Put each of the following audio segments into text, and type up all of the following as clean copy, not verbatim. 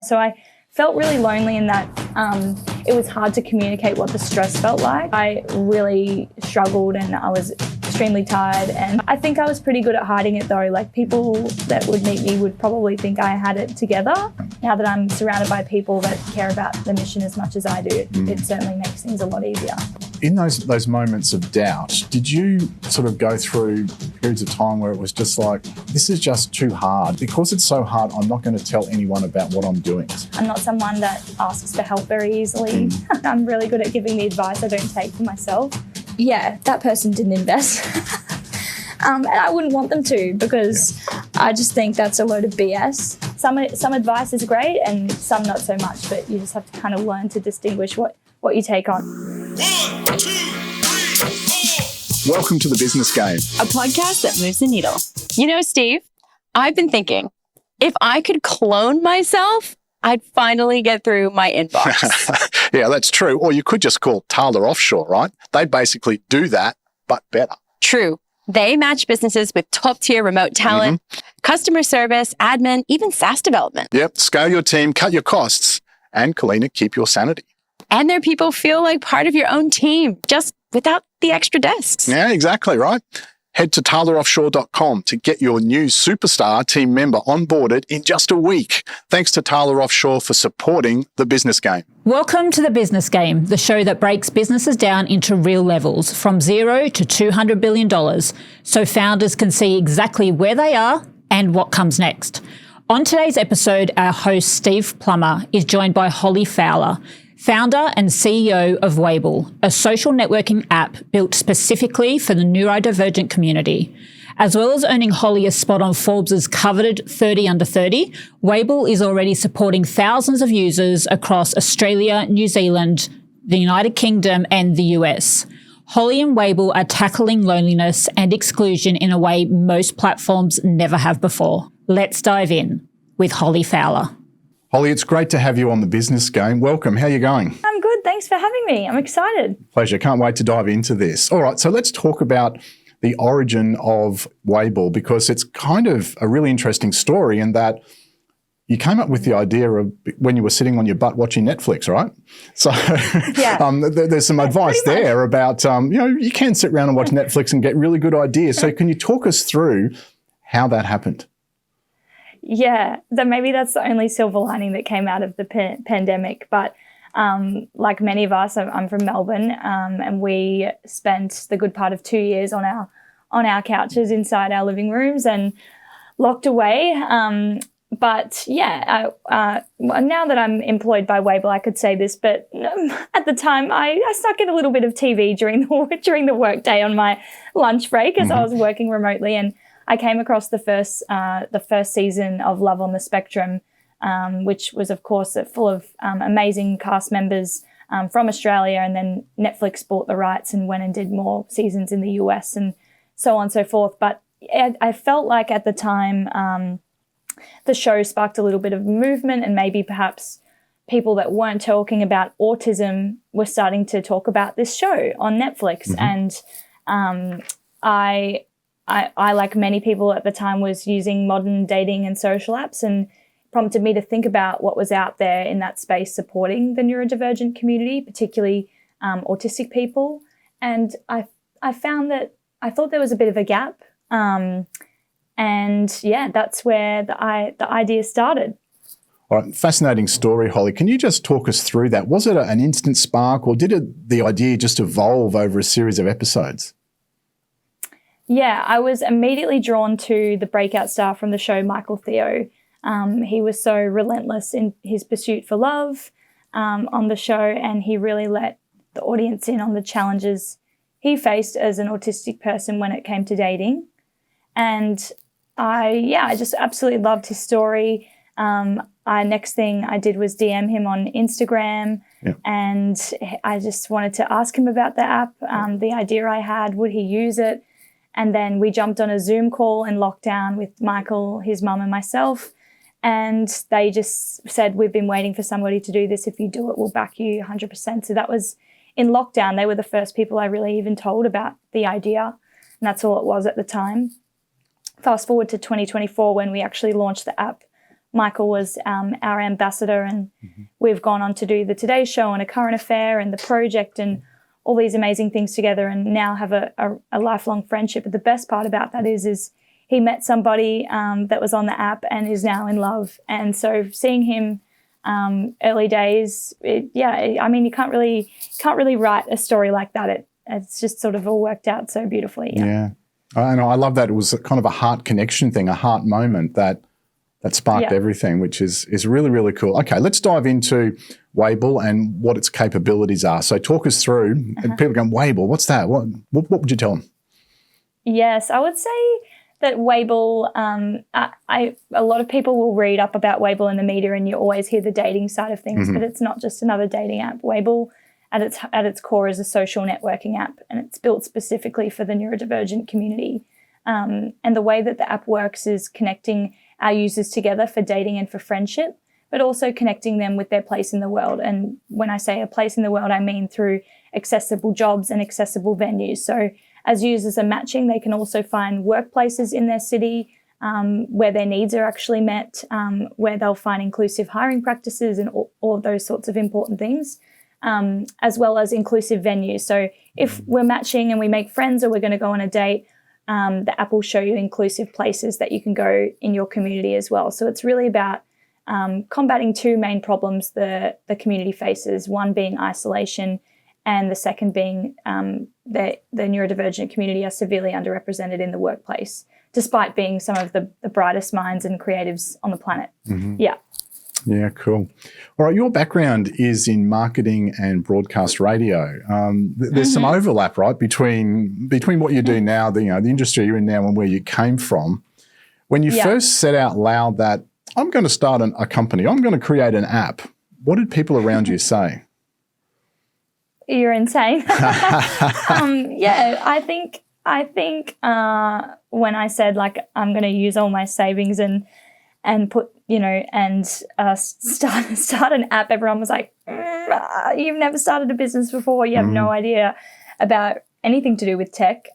So I felt really lonely in that it was hard to communicate what the stress felt like. I really struggled and I was extremely tired, and I think I was pretty good at hiding it though. Like, people that would meet me would probably think I had it together. Now that I'm surrounded by people that care about the mission as much as I do, it certainly makes things a lot easier. In those moments of doubt, did you sort of go through periods of time where it was just like, this is just too hard? Because it's so hard, I'm not going to tell anyone about what I'm doing. I'm not someone that asks for help very easily. I'm really good at giving the advice I don't take for myself. Yeah, that person didn't invest. And I wouldn't want them to, because I just think that's a load of BS. Some advice is great and some not so much, but you just have to kind of learn to distinguish what you take on. 1, 2, 3, 4. Welcome to The Business Game, a podcast that moves the needle. You know, Steve, I've been thinking, if I could clone myself, I'd finally get through my inbox. Yeah, that's true. Or you could just call Fowler Offshore, right? They basically do that, but better. True. They match businesses with top-tier remote talent, customer service, admin, even SaaS development. Yep. Scale your team, cut your costs, and Kalina, keep your sanity. And their people feel like part of your own team, just without the extra desks. Yeah, exactly, right? Head to TaylorOffshore.com to get your new superstar team member onboarded in just a week. Thanks to Taylor Offshore for supporting The Business Game. Welcome to The Business Game, the show that breaks businesses down into real levels, from $0 to $200 billion, so founders can see exactly where they are and what comes next. On today's episode, our host, Steve Plummer, is joined by Holly Fowler, founder and CEO of Wable, a social networking app built specifically for the neurodivergent community. As well as earning Holly a spot on Forbes' coveted 30 under 30, Wable is already supporting thousands of users across Australia, New Zealand, the United Kingdom, and the US. Holly and Wable are tackling loneliness and exclusion in a way most platforms never have before. Let's dive in with Holly Fowler. Holly, it's great to have you on The Business Game. Welcome. How are you going? I'm good. Thanks for having me. I'm excited. Pleasure. Can't wait to dive into this. All right, so let's talk about the origin of Wable, because it's kind of a really interesting story in that you came up with the idea of when you were sitting on your butt watching Netflix, right? So there's some advice there about, you can sit around and watch Netflix and get really good ideas. So can you talk us through how that happened? Yeah, maybe that's the only silver lining that came out of the pandemic. But like many of us, I'm from Melbourne, and we spent the good part of 2 years on our couches inside our living rooms and locked away. But yeah, now that I'm employed by Wable, I could say this, but at the time I stuck in a little bit of TV during the workday on my lunch break as I was working remotely, and I came across the first season of Love on the Spectrum, which was, of course, full of amazing cast members from Australia, and then Netflix bought the rights and went and did more seasons in the US and so on and so forth. But I felt like at the time the show sparked a little bit of movement, and maybe perhaps people that weren't talking about autism were starting to talk about this show on Netflix. And I, like many people at the time, was using modern dating and social apps, and prompted me to think about what was out there in that space supporting the neurodivergent community, particularly autistic people. And I found that I thought there was a bit of a gap. And yeah, that's where the idea started. All right, fascinating story, Holly. Can you just talk us through that? Was it an instant spark, or did the idea just evolve over a series of episodes? Yeah, I was immediately drawn to the breakout star from the show, Michael Theo. He was so relentless in his pursuit for love on the show, and he really let the audience in on the challenges he faced as an autistic person when it came to dating. And I just absolutely loved his story. Next thing I did was DM him on Instagram, and I just wanted to ask him about the app, the idea I had, would he use it? And then we jumped on a Zoom call in lockdown with Michael, his mum, and myself. And they just said, we've been waiting for somebody to do this. If you do it, we'll back you 100%. So that was in lockdown. They were the first people I really even told about the idea. And that's all it was at the time. Fast forward to 2024, when we actually launched the app Michael was our ambassador, and we've gone on to do the Today Show and A Current Affair and The Project and all these amazing things together, and now have a lifelong friendship. But the best part about that is he met somebody that was on the app and is now in love. And so seeing him early days, you can't really write a story like that. It's just sort of all worked out so beautifully. Yeah. And I love that it was kind of a heart connection thing, a heart moment that sparked everything, which is really, really cool. Okay, let's dive into Wable and what its capabilities are. So talk us through, and people go, Wable, what's that? What would you tell them? Yes, I would say that Wable, a lot of people will read up about Wable in the media, and you always hear the dating side of things, but it's not just another dating app. Wable at its core is a social networking app, and it's built specifically for the neurodivergent community. And the way that the app works is connecting our users together for dating and for friendship, but also connecting them with their place in the world. And when I say a place in the world, I mean through accessible jobs and accessible venues. So as users are matching, they can also find workplaces in their city where their needs are actually met, where they'll find inclusive hiring practices and all of those sorts of important things, as well as inclusive venues. So if we're matching and we make friends or we're going to go on a date, the app will show you inclusive places that you can go in your community as well. So it's really about combating two main problems the community faces, one being isolation and the second being the neurodivergent community are severely underrepresented in the workplace, despite being some of the brightest minds and creatives on the planet. Yeah. Yeah, cool. All right, your background is in marketing and broadcast radio. There's some overlap, right, between what you do now, the industry you're in now, and where you came from. When you first said out loud that I'm going to start a company, I'm going to create an app, what did people around you say? You're insane. I think when I said like I'm going to use all my savings and put start an app, everyone was like, you've never started a business before, you have no idea about anything to do with tech.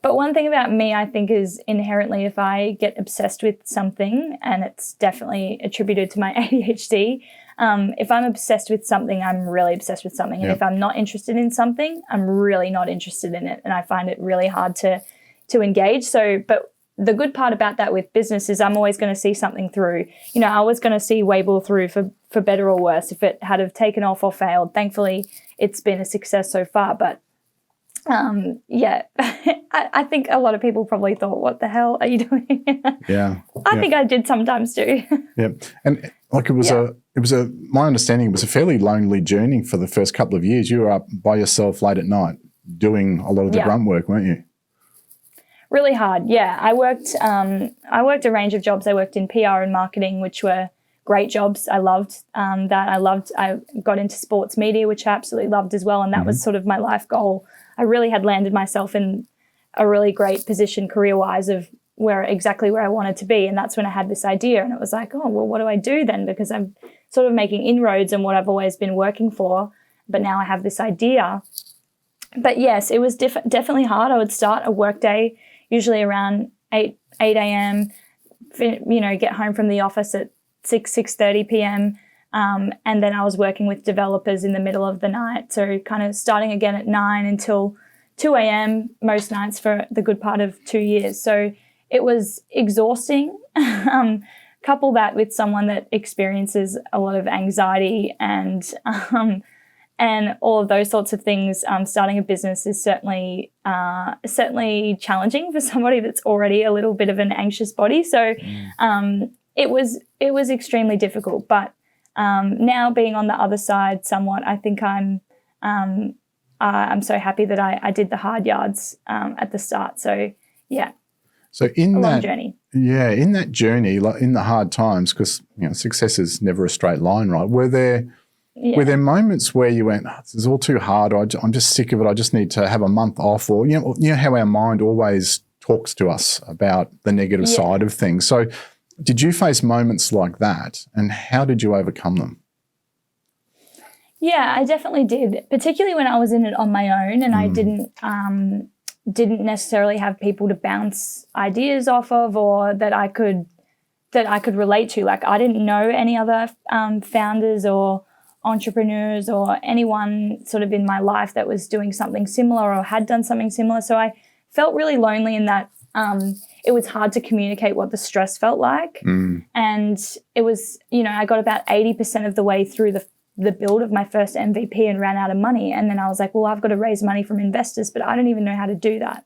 But one thing about me, I think, is inherently if I get obsessed with something, and it's definitely attributed to my ADHD, if I'm obsessed with something, I'm really obsessed with something. And if I'm not interested in something, I'm really not interested in it. And I find it really hard to engage. So, but the good part about that with business is I'm always going to see something through. I was going to see Wable through for better or worse if it had have taken off or failed. Thankfully, it's been a success so far. But I think a lot of people probably thought, what the hell are you doing? I think I did sometimes too. And like it was my understanding, it was a fairly lonely journey for the first couple of years. You were up by yourself late at night doing a lot of the grunt work, weren't you? Really hard, yeah. I worked a range of jobs. I worked in PR and marketing, which were great jobs. I loved that. I got into sports media, which I absolutely loved as well, and that was sort of my life goal. I really had landed myself in a really great position career-wise of exactly where I wanted to be, and that's when I had this idea, and it was like, oh, well, what do I do then? Because I'm sort of making inroads on what I've always been working for, but now I have this idea. But yes, it was definitely hard. I would start a work day usually around 8 a.m., get home from the office at 6:30 p.m., and then I was working with developers in the middle of the night. So kind of starting again at 9 until 2 a.m. most nights for the good part of 2 years. So it was exhausting. Couple that with someone that experiences a lot of anxiety and all of those sorts of things. Starting a business is certainly challenging for somebody that's already a little bit of an anxious body. So it was extremely difficult. But now being on the other side somewhat, I think I'm so happy that I did the hard yards at the start. So yeah. So in that journey. Yeah, in that journey, like in the hard times, because success is never a straight line, right? Were there moments where you went, this is all too hard, or I'm just sick of it, I just need to have a month off, or you know how our mind always talks to us about the negative side of things. So did you face moments like that, and how did you overcome them? Yeah, I definitely did, particularly when I was in it on my own and I didn't necessarily have people to bounce ideas off of, or that I could that I could relate to. Like, I didn't know any other founders or entrepreneurs or anyone sort of in my life that was doing something similar or had done something similar. So I felt really lonely in that it was hard to communicate what the stress felt like. And it was, I got about 80% of the way through the build of my first MVP and ran out of money. And then I was like, well, I've got to raise money from investors, but I don't even know how to do that.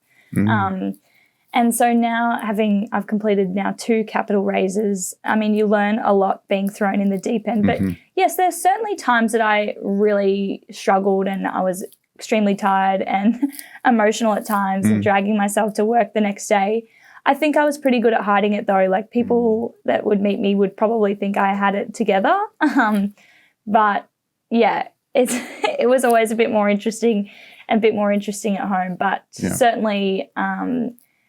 And so now I've completed now 2 capital raises. I mean, you learn a lot being thrown in the deep end. But yes, there's certainly times that I really struggled and I was extremely tired and emotional at times and dragging myself to work the next day. I think I was pretty good at hiding it though. Like, people that would meet me would probably think I had it together. But yeah, it was always a bit more interesting at home. But certainly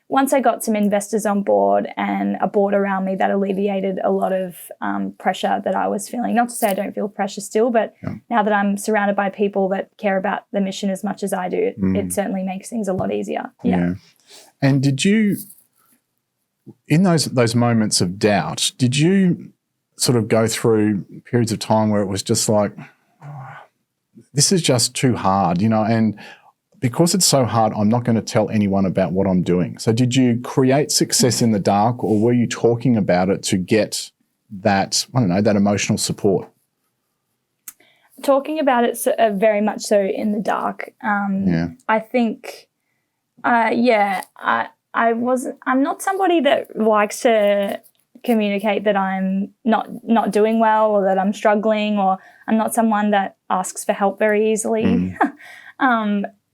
once I got some investors on board and a board around me, that alleviated a lot of pressure that I was feeling. Not to say I don't feel pressure still, but now that I'm surrounded by people that care about the mission as much as I do, it certainly makes things a lot easier. Yeah. And did you, in those moments of doubt, did you sort of go through periods of time where it was just like, this is just too hard, and because it's so hard, I'm not going to tell anyone about what I'm doing. So did you create success in the dark, or were you talking about it to get that, that emotional support? Talking about it very much so in the dark. I think, I'm not somebody that likes to communicate that I'm not doing well or that I'm struggling, or I'm not someone that asks for help very easily.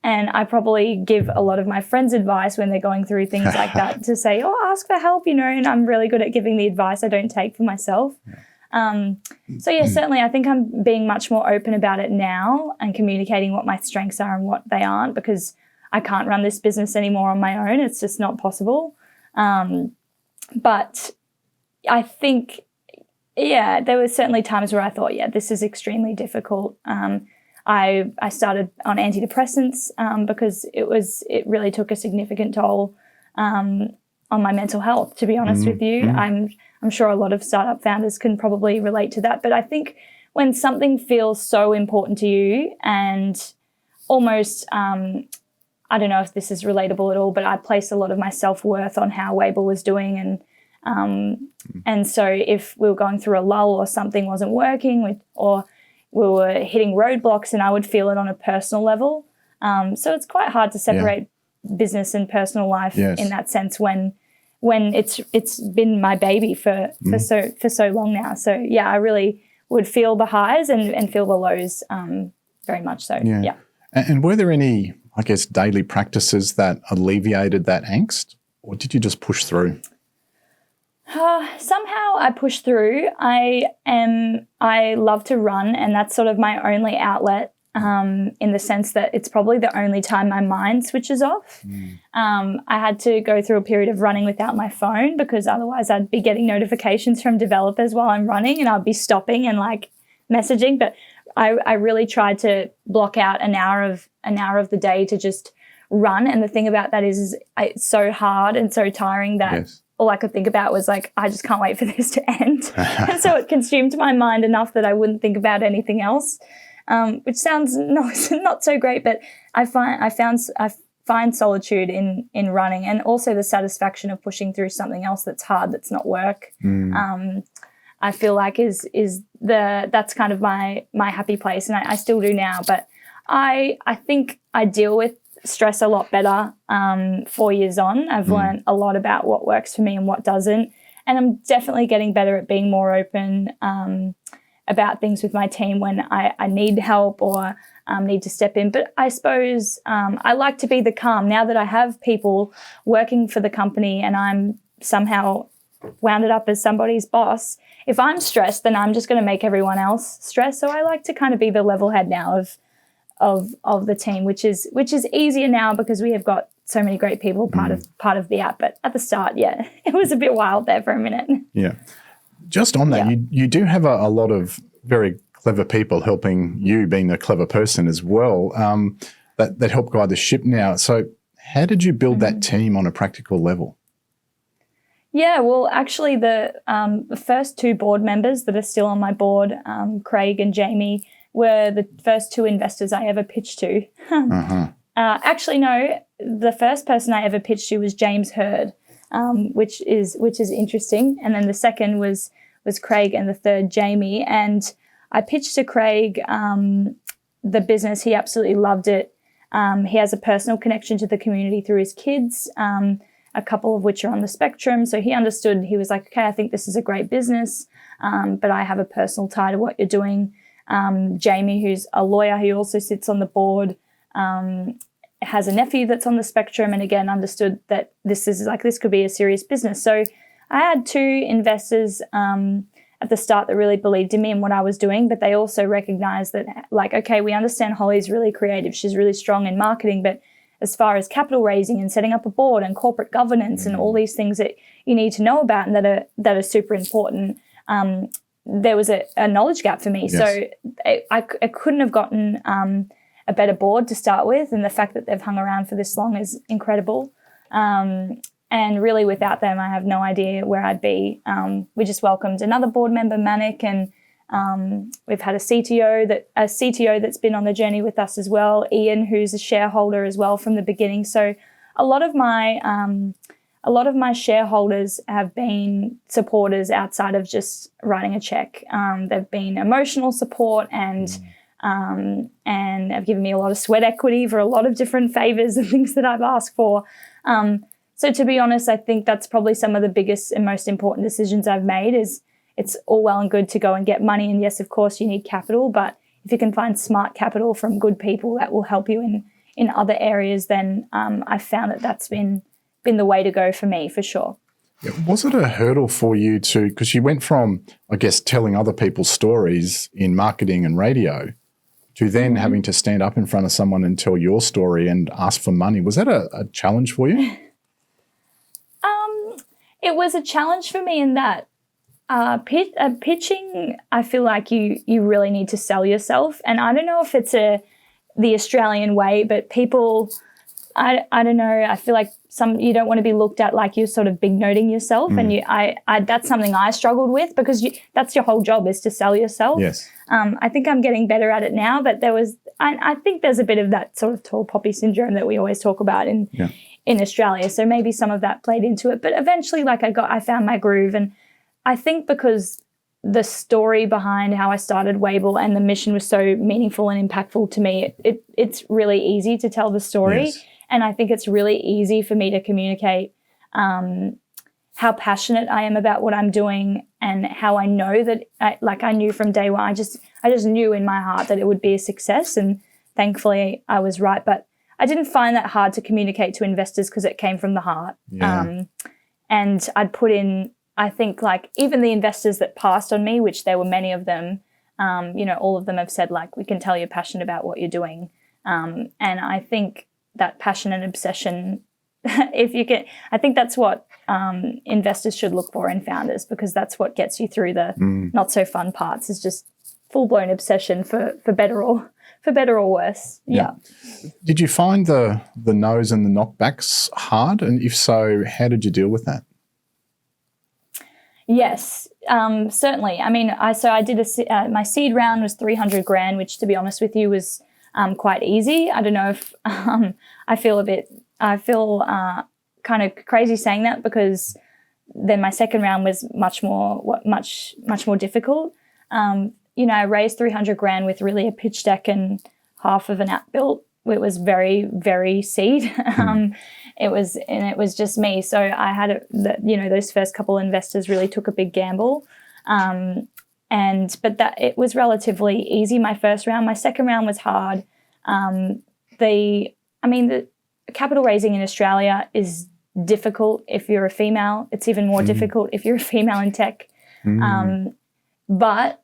And I probably give a lot of my friends advice when they're going through things like that to say, ask for help, and I'm really good at giving the advice I don't take for myself. Certainly I think I'm being much more open about it now and communicating what my strengths are and what they aren't, because I can't run this business anymore on my own. It's just not possible. But I think, there were certainly times where I thought, this is extremely difficult. I started on antidepressants because it really took a significant toll on my mental health, to be honest with you. I'm sure a lot of startup founders can probably relate to that. But I think when something feels so important to you and almost, I don't know if this is relatable at all, but I place a lot of my self-worth on how Wable was doing. And so if we were going through a lull or something wasn't working or we were hitting roadblocks, and I would feel it on a personal level. So it's quite hard to separate business and personal life in that sense when it's been my baby for so long now. So I really would feel the highs and feel the lows very much so. Yeah. And were there any, I guess, daily practices that alleviated that angst, or did you just push through? Somehow I push through. I love to run, and that's sort of my only outlet in the sense that it's probably the only time my mind switches off. I had to go through a period of running without my phone, because otherwise I'd be getting notifications from developers while I'm running and I'd be stopping and messaging. But I really tried to block out an hour of the day to just run. And the thing about that is it's so hard and so tiring that all I could think about was I just can't wait for this to end. And so it consumed my mind enough that I wouldn't think about anything else, which sounds not so great, but I find solitude in running, and also the satisfaction of pushing through something else that's hard, that's not work. I feel like that's kind of my happy place, and I still do now. But I think I deal with stress a lot better 4 years on. I've learned a lot about what works for me and what doesn't, and I'm definitely getting better at being more open about things with my team when I need help or need to step in. But I suppose I like to be the calm. Now that I have people working for the company and I'm somehow wound it up as somebody's boss, if I'm stressed, then I'm just going to make everyone else stressed. So I like to kind of be the level head now of the team, which is easier now because we have got so many great people part of the app. But at the start, it was a bit wild there for a minute. Yeah. Just on that, you do have a lot of very clever people helping you, being a clever person as well, that help guide the ship now. So how did you build that team on a practical level? Yeah, well, actually, the first two board members that are still on my board, Craig and Jamie, were the first two investors I ever pitched to. Actually, no, the first person I ever pitched to was James Hurd, which is interesting. And then the second was Craig, and the third Jamie. And I pitched to Craig the business. He absolutely loved it. He has a personal connection to the community through his kids, a couple of which are on the spectrum. So he understood. He was like, okay, I think this is a great business, but I have a personal tie to what you're doing. Jamie, who's a lawyer, he also sits on the board, has a nephew that's on the spectrum, and again understood that this could be a serious business. So I had two investors at the start that really believed in me and what I was doing, but they also recognized that, like, okay, we understand Holly's really creative, she's really strong in marketing, but as far as capital raising and setting up a board and corporate governance and all these things that you need to know about and that are super important, there was a knowledge gap for me. Yes. So I couldn't have gotten a better board to start with, and the fact that they've hung around for this long is incredible. And really, without them, I have no idea where I'd be. We just welcomed another board member, Manik, and we've had a CTO that's been on the journey with us as well, Ian, who's a shareholder as well from the beginning. So a lot of my shareholders have been supporters outside of just writing a check. They've been emotional support and have given me a lot of sweat equity for a lot of different favors and things that I've asked for. So to be honest, I think that's probably some of the biggest and most important decisions I've made. Is it's all well and good to go and get money, and yes, of course, you need capital, but if you can find smart capital from good people that will help you in other areas, then I've found that's been the way to go for me, for sure. Yeah. Was it a hurdle for you because you went from, I guess, telling other people's stories in marketing and radio to then having to stand up in front of someone and tell your story and ask for money? Was that a challenge for you? It was a challenge for me in that pitching, I feel like you really need to sell yourself. And I don't know if it's the Australian way, but people, I don't know, I feel like you don't want to be looked at like you're sort of big noting yourself. And that's something I struggled with, because that's your whole job, is to sell yourself. Yes. I think I'm getting better at it now, but I think there's a bit of that sort of tall poppy syndrome that we always talk about in Australia. So maybe some of that played into it, but eventually I found my groove. And I think because the story behind how I started Wable and the mission was so meaningful and impactful to me, it's really easy to tell the story. Yes. And I think it's really easy for me to communicate how passionate I am about what I'm doing, and how I know that I knew from day one, I just knew in my heart that it would be a success, and thankfully I was right. But I didn't find that hard to communicate to investors because it came from the heart. Yeah. And I'd put in, I think, even the investors that passed on me, which there were many of them, all of them have said, we can tell you're passionate about what you're doing. And I think that passion and obsession, I think that's what investors should look for in founders, because that's what gets you through the not so fun parts, is just full-blown obsession for better or worse. Yeah. Did you find the no's and the knockbacks hard? And if so, how did you deal with that? Yes, certainly. I mean, I did my seed round was $300,000, which, to be honest with you, was quite easy. I don't know if I feel kind of crazy saying that, because then my second round was much more difficult. I raised $300,000 with really a pitch deck and half of an app built. It was very, very seed. It was just me. So I had those first couple of investors really took a big gamble. But that it was relatively easy, my first round. My second round was hard. The capital raising in Australia is difficult if you're a female. It's even more difficult if you're a female in tech. But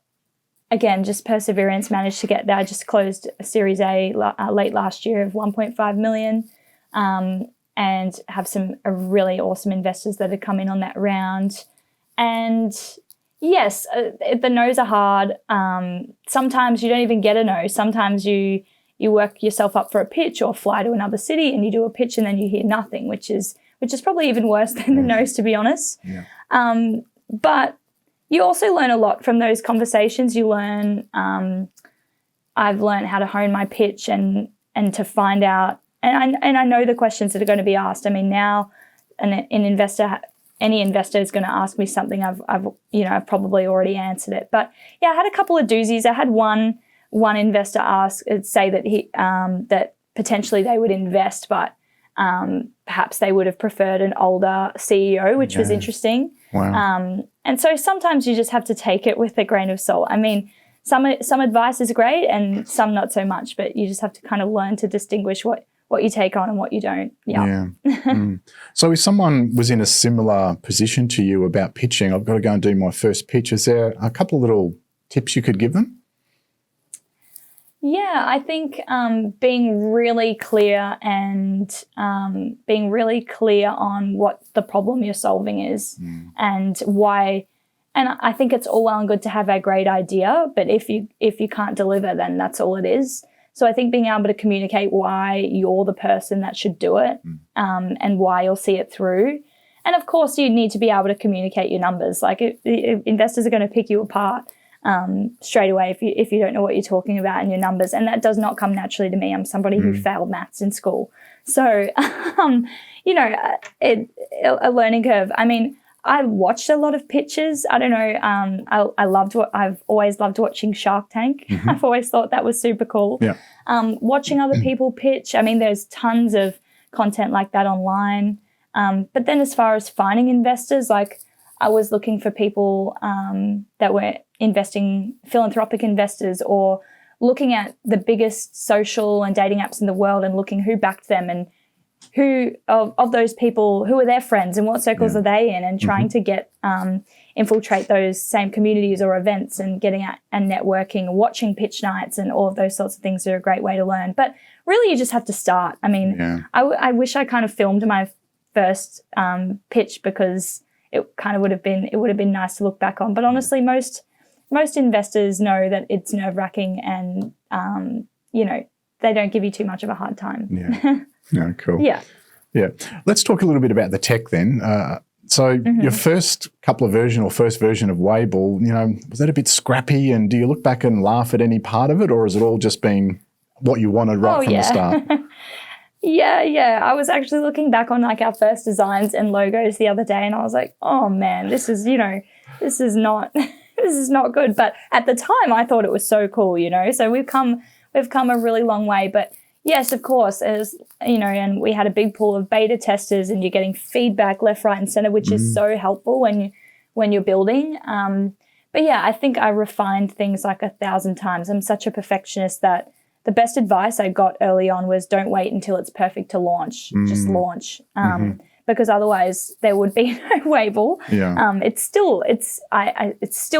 again, just perseverance, managed to get there. I just closed a Series A late last year of 1.5 million, and have some really awesome investors that have come in on that round. And yes, the no's are hard. Sometimes you don't even get a no. Sometimes you work yourself up for a pitch or fly to another city and you do a pitch and then you hear nothing, which is which is probably even worse than the no's, to be honest. Yeah. But you also learn a lot from those conversations. You learn, I've learned how to hone my pitch and to find out, and I know the questions that are going to be asked. I mean, now any investor is going to ask me something, I've probably already answered it. But yeah, I had a couple of doozies. I had one investor say that that potentially they would invest, but perhaps they would have preferred an older CEO, which was interesting. Wow. And so sometimes you just have to take it with a grain of salt. I mean, some advice is great and some not so much, but you just have to kind of learn to distinguish what you take on and what you don't. Yeah. So if someone was in a similar position to you about pitching, I've got to go and do my first pitch, is there a couple of little tips you could give them? Yeah, I think being really clear and being really clear on what the problem you're solving is and why. And I think it's all well and good to have a great idea, but if you can't deliver, then that's all it is. So I think being able to communicate why you're the person that should do it and why you'll see it through. And of course, you need to be able to communicate your numbers. Like if investors are going to pick you apart straight away if you don't know what you're talking about in your numbers. And that does not come naturally to me. I'm somebody who failed maths in school. So, a learning curve. I mean, I watched a lot of pitches. I don't know. I've always loved watching Shark Tank. I've always thought that was super cool. Yeah. Watching other people pitch. I mean, there's tons of content like that online. But then as far as finding investors, like I was looking for people that were investing, philanthropic investors, or looking at the biggest social and dating apps in the world and looking who backed them and who of those people, who are their friends and what circles are they in, and trying to get infiltrate those same communities or events and getting out and networking, watching pitch nights and all of those sorts of things are a great way to learn. But really you just have to start. I mean, I wish I kind of filmed my first pitch because it kind of would have been nice to look back on. But honestly, most investors know that it's nerve-wracking and, they don't give you too much of a hard time. Yeah. No, cool. Yeah. Yeah. Let's talk a little bit about the tech then. So your first version of Wable, was that a bit scrappy? And do you look back and laugh at any part of it, or has it all just been what you wanted from the start? Yeah. I was actually looking back on like our first designs and logos the other day, and I was like, oh man, this is not good. But at the time I thought it was so cool, So we've come a really long way. But yes, of course, as and we had a big pool of beta testers, and you're getting feedback left, right, and center, which is so helpful when you're building. But yeah, I think I refined things like 1,000 times. I'm such a perfectionist that the best advice I got early on was don't wait until it's perfect to launch. Just launch, because otherwise there would be no Wable. Yeah. It's still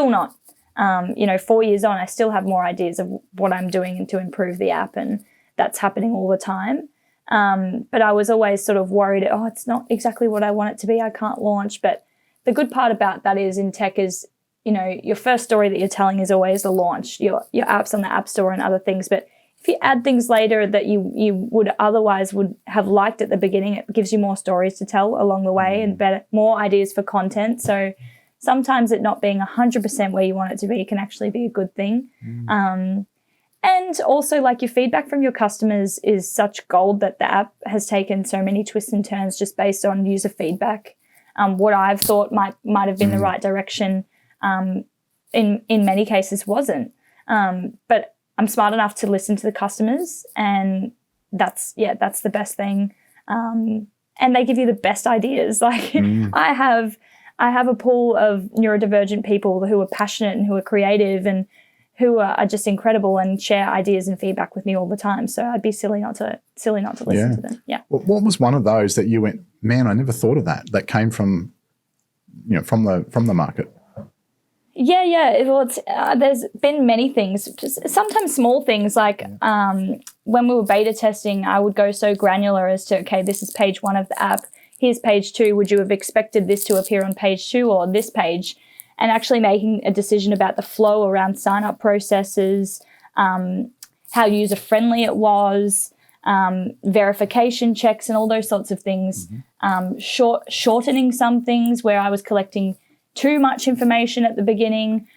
not. 4 years on, I still have more ideas of what I'm doing to improve the app, and that's happening all the time. But I was always sort of worried, it's not exactly what I want it to be. I can't launch. But the good part about that is in tech is, your first story that you're telling is always the launch, your app's on the App Store and other things. But if you add things later that you would otherwise would have liked at the beginning, it gives you more stories to tell along the way and more ideas for content. So sometimes it not being 100% where you want it to be can actually be a good thing. And also, like, your feedback from your customers is such gold that the app has taken so many twists and turns just based on user feedback. What I've thought might have been the right direction, in many cases wasn't. But I'm smart enough to listen to the customers, and that's the best thing. And they give you the best ideas. Like I have a pool of neurodivergent people who are passionate and who are creative and who are just incredible and share ideas and feedback with me all the time. So I'd be silly not to listen to them. Yeah. What was one of those that you went, man, I never thought of that came from, from the market? Yeah. Well, there's been many things, just sometimes small things like when we were beta testing, I would go so granular as to, okay, this is page 1 of the app. Here's page 2. Would you have expected this to appear on page 2 or this page? And actually making a decision about the flow around sign-up processes, how user-friendly it was, verification checks and all those sorts of things. shortening some things where I was collecting too much information at the beginning.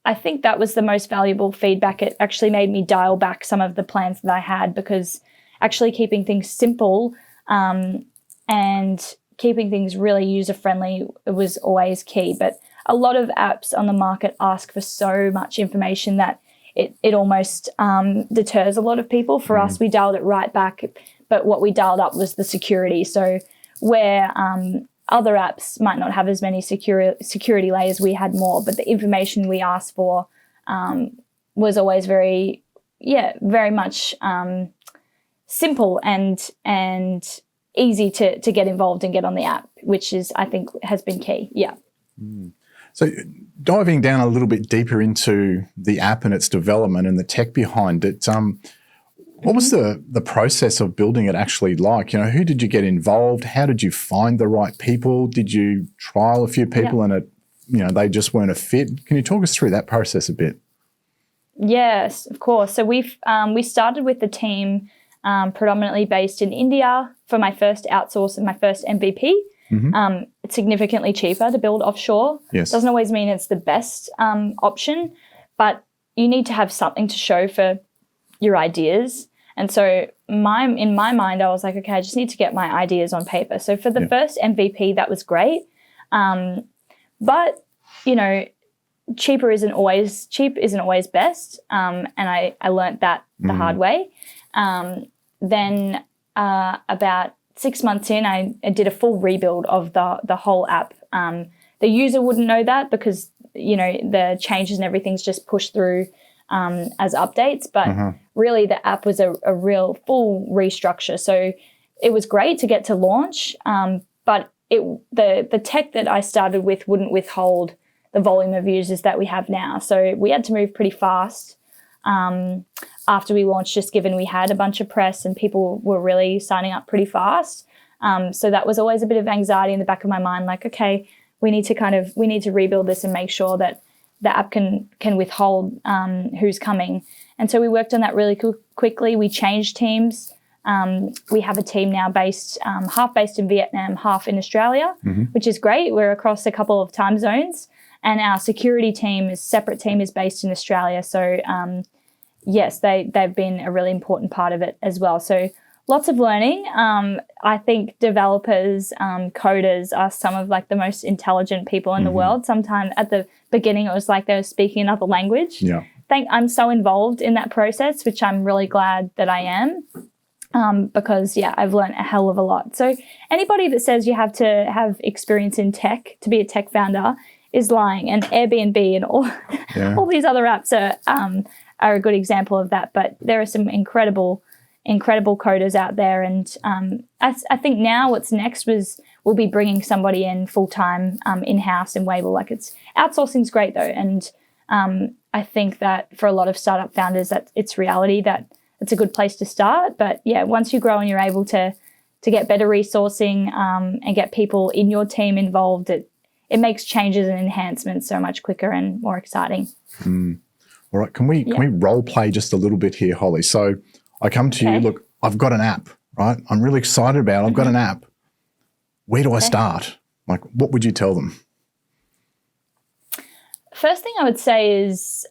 I think that was the most valuable feedback. It actually made me dial back some of the plans that I had, because actually keeping things simple and keeping things really user-friendly was always key. But a lot of apps on the market ask for so much information that it almost deters a lot of people. For us, we dialed it right back, but what we dialed up was the security. So where other apps might not have as many security layers, we had more, but the information we asked for was always very much simple and easy to get involved and get on the app, which is, I think, has been key. Yeah. So diving down a little bit deeper into the app and its development and the tech behind it, what was the process of building it actually like? Who did you get involved? How did you find the right people? Did you trial a few people and they just weren't a fit? Can you talk us through that process a bit? Yes, of course. So we started with the team predominantly based in India for my first outsource and my first MVP. It's significantly cheaper to build offshore. Yes. Doesn't always mean it's the best option, but you need to have something to show for your ideas. And so in my mind, I was like, okay, I just need to get my ideas on paper. So for the first MVP, that was great. But, cheap isn't always best. And I learnt that the hard way. Then about 6 months in, I did a full rebuild of the whole app. The user wouldn't know that because, the changes and everything's just pushed through as updates. But really the app was a real full restructure. So it was great to get to launch, but the tech that I started with wouldn't withhold the volume of users that we have now. So we had to move pretty fast after we launched, just given we had a bunch of press and people were really signing up pretty fast. So that was always a bit of anxiety in the back of my mind, like, okay, we need to rebuild this and make sure that the app can withhold who's coming. And so we worked on that really quickly. We changed teams. We have a team now half based in Vietnam, half in Australia, which is great. We're across a couple of time zones. And our security separate team is based in Australia. So yes, they've been a really important part of it as well. So lots of learning. I think developers, coders are some of like the most intelligent people in the world. Sometimes at the beginning, it was like they were speaking another language. Yeah. I'm so involved in that process, which I'm really glad that I am. Because I've learned a hell of a lot. So anybody that says you have to have experience in tech to be a tech founder is lying. And Airbnb and all these other apps are a good example of that. But there are some incredible coders out there. And I think now what's next we'll be bringing somebody in full-time in-house in Wable. Outsourcing's great though. And I think that for a lot of startup founders, that it's reality that it's a good place to start. But once you grow and you're able to get better resourcing and get people in your team involved, it makes changes and enhancements so much quicker and more exciting. All right, can we role play just a little bit here, Holly? So I come to you, look, I've got an app, right? I'm really excited about it. I've got an app. Where do I start? What would you tell them? First thing I would say is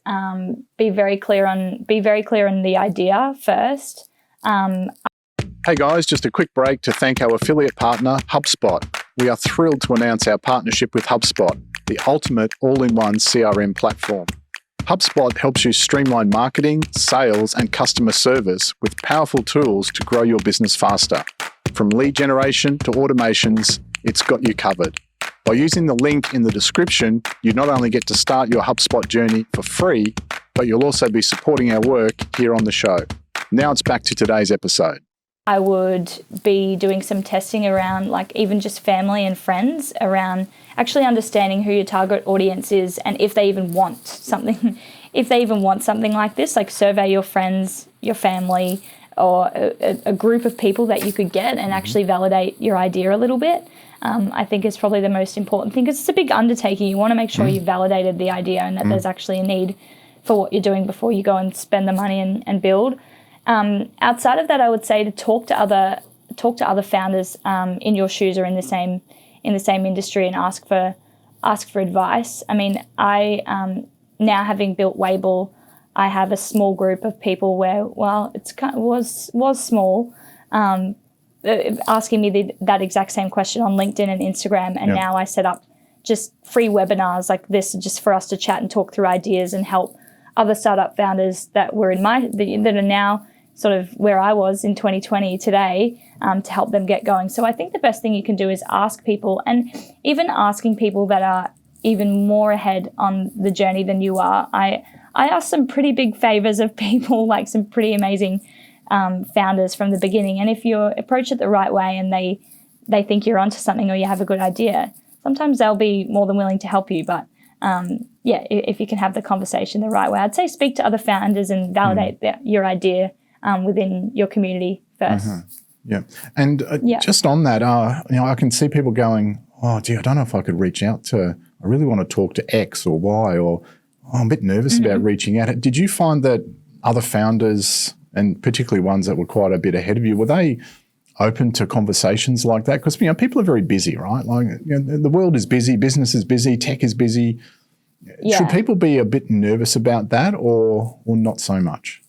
be very clear on the idea first. Hey guys, just a quick break to thank our affiliate partner, HubSpot. We are thrilled to announce our partnership with HubSpot, the ultimate all-in-one CRM platform. HubSpot helps you streamline marketing, sales, and customer service with powerful tools to grow your business faster. From lead generation to automations, it's got you covered. By using the link in the description, you not only get to start your HubSpot journey for free, but you'll also be supporting our work here on the show. Now it's back to today's episode. I would be doing some testing around even just family and friends around actually understanding who your target audience is and if they even want something, like this, survey your friends, your family, or a group of people that you could get and actually validate your idea a little bit. I think is probably the most important thing because it's a big undertaking. You want to make sure you've validated the idea and that there's actually a need for what you're doing before you go and spend the money and build. Outside of that, I would say to talk to other talk to other founders in your shoes or in the same industry and ask for advice. I mean, I now having built Wable, I have a small group of people where, well, it's was small, asking me that exact same question on LinkedIn and Instagram, and now I set up just free webinars like this just for us to chat and talk through ideas and help other startup founders that were that are now sort of where I was in 2020 today, to help them get going. So I think the best thing you can do is ask people, and even asking people that are even more ahead on the journey than you are. I asked some pretty big favors of people, like some pretty amazing founders from the beginning. And if you approach it the right way and they think you're onto something or you have a good idea, sometimes they'll be more than willing to help you. But if you can have the conversation the right way, I'd say speak to other founders and validate your idea within your community first. Yeah. And just on that, I can see people going, oh, gee, I don't know if I could reach out to, I really want to talk to X or Y, or I'm a bit nervous about reaching out. Did you find that other founders, and particularly ones that were quite a bit ahead of you, were they open to conversations like that? Because, people are very busy, right? Like, the world is busy, business is busy, tech is busy. Yeah. Should people be a bit nervous about that or not so much?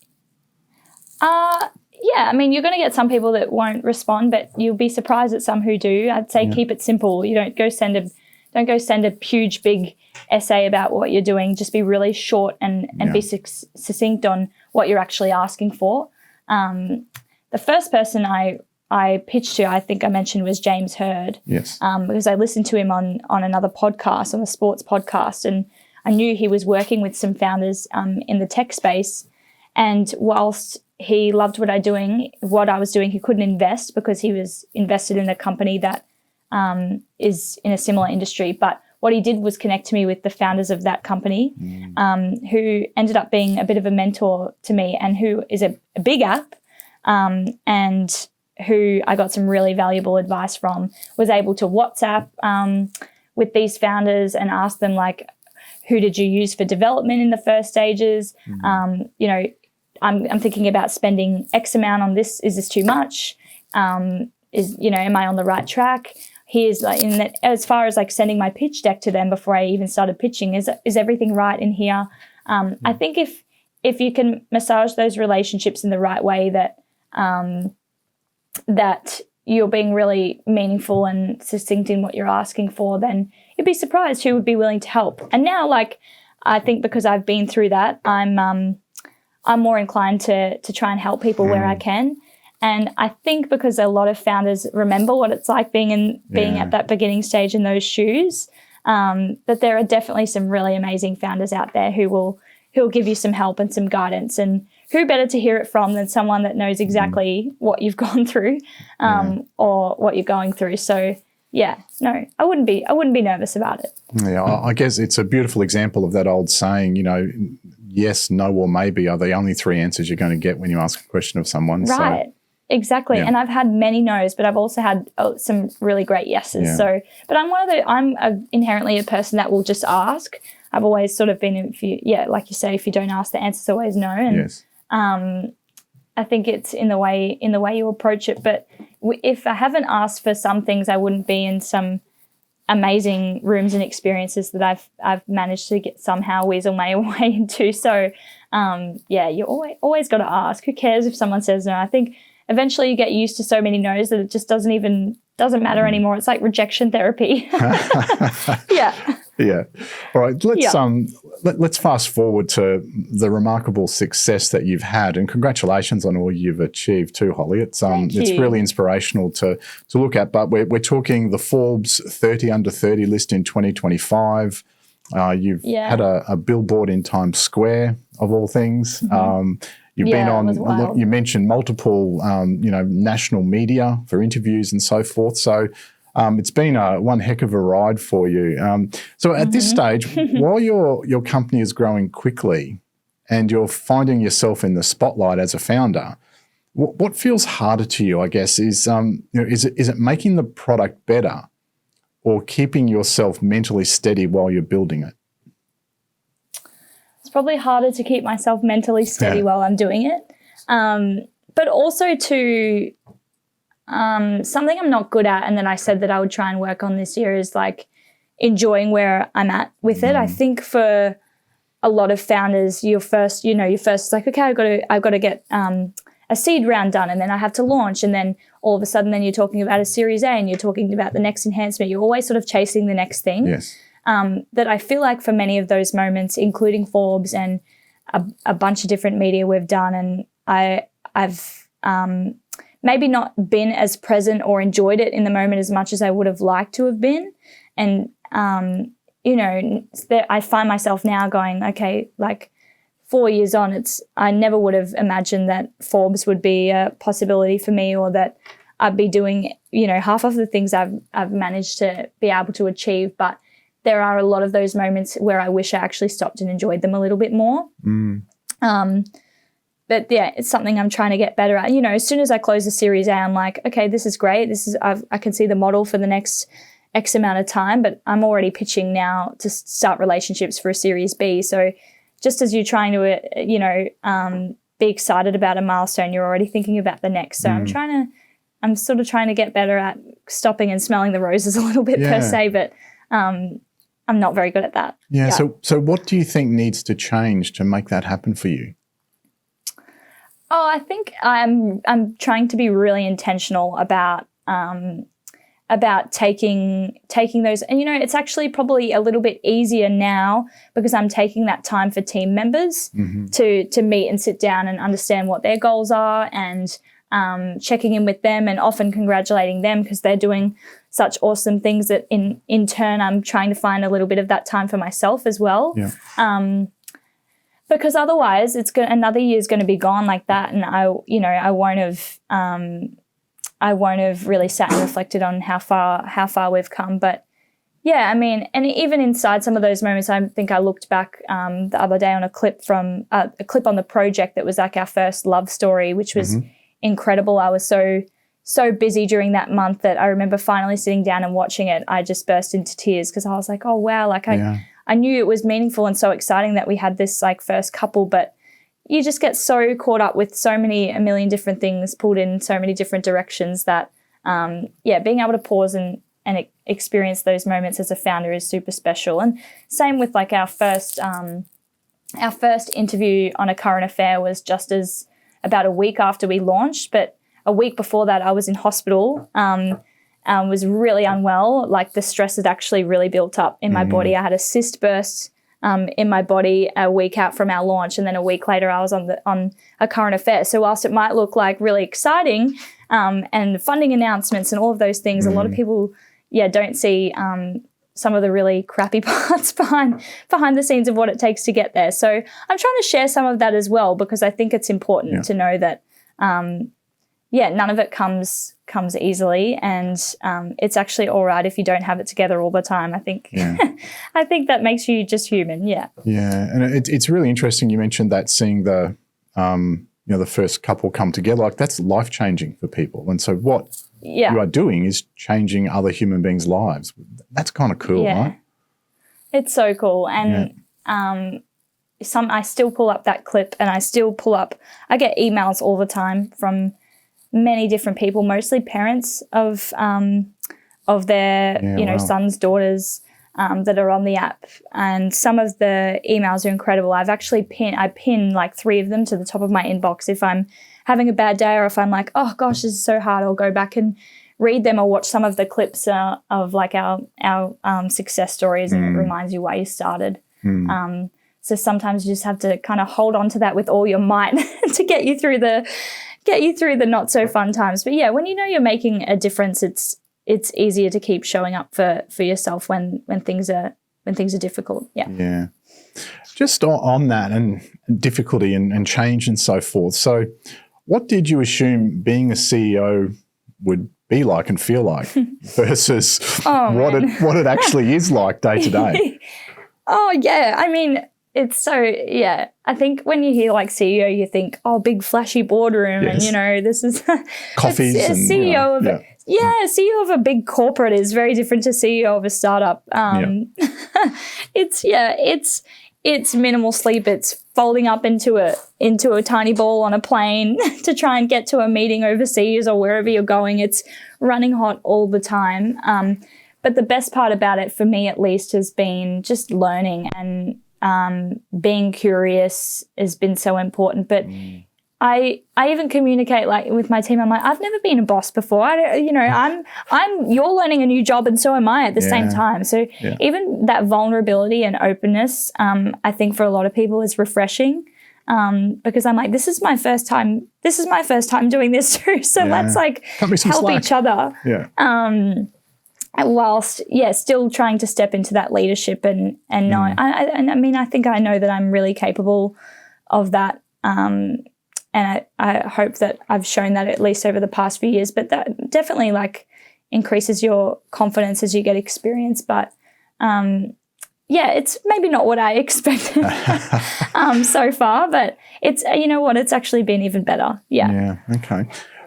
Yeah, I mean, you're going to get some people that won't respond, but you'll be surprised at some who do. I'd say keep it simple. You don't go send a huge, big essay about what you're doing. Just be really short and be succinct on what you're actually asking for. The first person I pitched to, I think I mentioned, was James Hurd. Yes. Because I listened to him on another podcast, on a sports podcast, and I knew he was working with some founders in the tech space. And whilst he loved what I was doing, he couldn't invest because he was invested in a company that is in a similar industry. But what he did was connect me with the founders of that company, who ended up being a bit of a mentor to me, and who is a big app, and who I got some really valuable advice from, was able to WhatsApp with these founders and ask them, like, who did you use for development in the first stages? I'm thinking about spending X amount on this. Is this too much? Am I on the right track? Here's as far as like sending my pitch deck to them before I even started pitching. Is everything right in here? I think if you can massage those relationships in the right way, that you're being really meaningful and succinct in what you're asking for, then you'd be surprised who would be willing to help. And now, I think because I've been through that, I'm more inclined to try and help people where I can. And I think because a lot of founders remember what it's like being at that beginning stage in those shoes, that there are definitely some really amazing founders out there who will give you some help and some guidance. And who better to hear it from than someone that knows exactly what you've gone through, or what you're going through. So I wouldn't be nervous about it. Yeah, I guess it's a beautiful example of that old saying, yes, no, or maybe are the only three answers you're going to get when you ask a question of someone. Right. So, exactly. Yeah. And I've had many no's, but I've also had some really great yeses. Yeah. So, but I'm inherently a person that will just ask. I've always sort of been, like you say, if you don't ask, the answer's always no. And yes. I think it's in the way you approach it. But if I haven't asked for some things, I wouldn't be in some amazing rooms and experiences that I've managed to somehow weasel my way into. So, you always got to ask. Who cares if someone says no? I think eventually you get used to so many no's that it just doesn't matter anymore. It's like rejection therapy. Yeah. Yeah. All right. Let's fast forward to the remarkable success that you've had, and congratulations on all you've achieved too, Holly. It's really inspirational to look at. But we're talking the Forbes 30 under 30 list in 2025. You've had a billboard in Times Square, of all things. You've been on. You mentioned multiple, national media for interviews and so forth. So. It's been one heck of a ride for you. So at this stage, while your company is growing quickly and you're finding yourself in the spotlight as a founder, what feels harder to you, I guess, is it making the product better or keeping yourself mentally steady while you're building it? It's probably harder to keep myself mentally steady while I'm doing it, but also to something I'm not good at, and then I said that I would try and work on this year, is like enjoying where I'm at with it. I think for a lot of founders, you're first like, okay, I've got to get a seed round done, and then I have to launch, and then all of a sudden then you're talking about a Series A and you're talking about the next enhancement. You're always sort of chasing the next thing. Yes. That I feel like for many of those moments, including Forbes and a bunch of different media we've done, and I've maybe not been as present or enjoyed it in the moment as much as I would have liked to have been. And, I find myself now going, okay, like 4 years on, I never would have imagined that Forbes would be a possibility for me, or that I'd be doing, half of the things I've managed to be able to achieve. But there are a lot of those moments where I wish I actually stopped and enjoyed them a little bit more. But yeah, it's something I'm trying to get better at. As soon as I close the Series A, I'm like, okay, this is great. I can see the model for the next X amount of time, but I'm already pitching now to start relationships for a Series B. So just as you're trying to, be excited about a milestone, you're already thinking about the next. So I'm sort of trying to get better at stopping and smelling the roses a little bit per se, but I'm not very good at that. Yeah. So what do you think needs to change to make that happen for you? Oh, I think I'm trying to be really intentional about taking those, and it's actually probably a little bit easier now because I'm taking that time for team members to meet and sit down and understand what their goals are, and checking in with them and often congratulating them because they're doing such awesome things that in turn I'm trying to find a little bit of that time for myself as well. Yeah. Because otherwise another year is going to be gone like that, and I won't have really sat and reflected on how far we've come. But yeah, I mean, and even inside some of those moments, I think I looked back the other day on a clip on the project that was like our first love story, which was incredible. I was so busy during that month that I remember finally sitting down and watching it. I just burst into tears because I was like, oh wow, like I knew it was meaningful and so exciting that we had this like first couple, but you just get so caught up with a million different things pulled in so many different directions that, being able to pause and experience those moments as a founder is super special. And same with like our first interview on A Current Affair was just as about a week after we launched, but a week before that I was in hospital, was really unwell. Like the stress had actually really built up in my body. I had a cyst burst in my body a week out from our launch, and then a week later I was on A Current Affair. So whilst it might look like really exciting and funding announcements and all of those things, a lot of people don't see some of the really crappy parts behind the scenes of what it takes to get there. So I'm trying to share some of that as well, because I think it's important to know that none of it comes easily, and it's actually all right if you don't have it together all the time. I think I think that makes you just human. Yeah. Yeah, and it's really interesting. You mentioned that seeing the the first couple come together, like that's life changing for people. And so what you are doing is changing other human beings' lives. That's kind of cool, right? It's so cool, and I still pull up that clip, and I get emails all the time from many different people, mostly parents of their sons, daughters that are on the app, and some of the emails are incredible. I've actually pin like 3 of them to the top of my inbox if I'm having a bad day, or if I'm like, oh gosh, this is so hard, I'll go back and read them or watch some of the clips of like our success stories, and it reminds you why you started. So sometimes you just have to kind of hold on to that with all your might to get you through the not so fun times. But yeah, when you know you're making a difference, it's easier to keep showing up for yourself when things are difficult. Yeah. Yeah. Just on that and difficulty and change and so forth. So what did you assume being a CEO would be like and feel like versus what it actually is like day to day? Oh yeah. I mean, it's so, I think when you hear like CEO, you think, oh, big flashy boardroom, and this is coffees and CEO of CEO of a big corporate is very different to CEO of a startup. It's minimal sleep, it's folding up into a tiny ball on a plane to try and get to a meeting overseas or wherever you're going. It's running hot all the time. But the best part about it, for me at least, has been just learning, and being curious has been so important. But I even communicate like with my team. I'm like, I've never been a boss before. You're learning a new job, and so am I at the same time. So even that vulnerability and openness, I think for a lot of people is refreshing, because I'm like, this is my first time doing this too. So let's like help slack. each other. Yeah. Whilst still trying to step into that leadership and know. I mean, I think I know that I'm really capable of that. And I hope that I've shown that at least over the past few years, but that definitely like increases your confidence as you get experience. But it's maybe not what I expected so far, but it's, you know what, it's actually been even better. Yeah. Okay.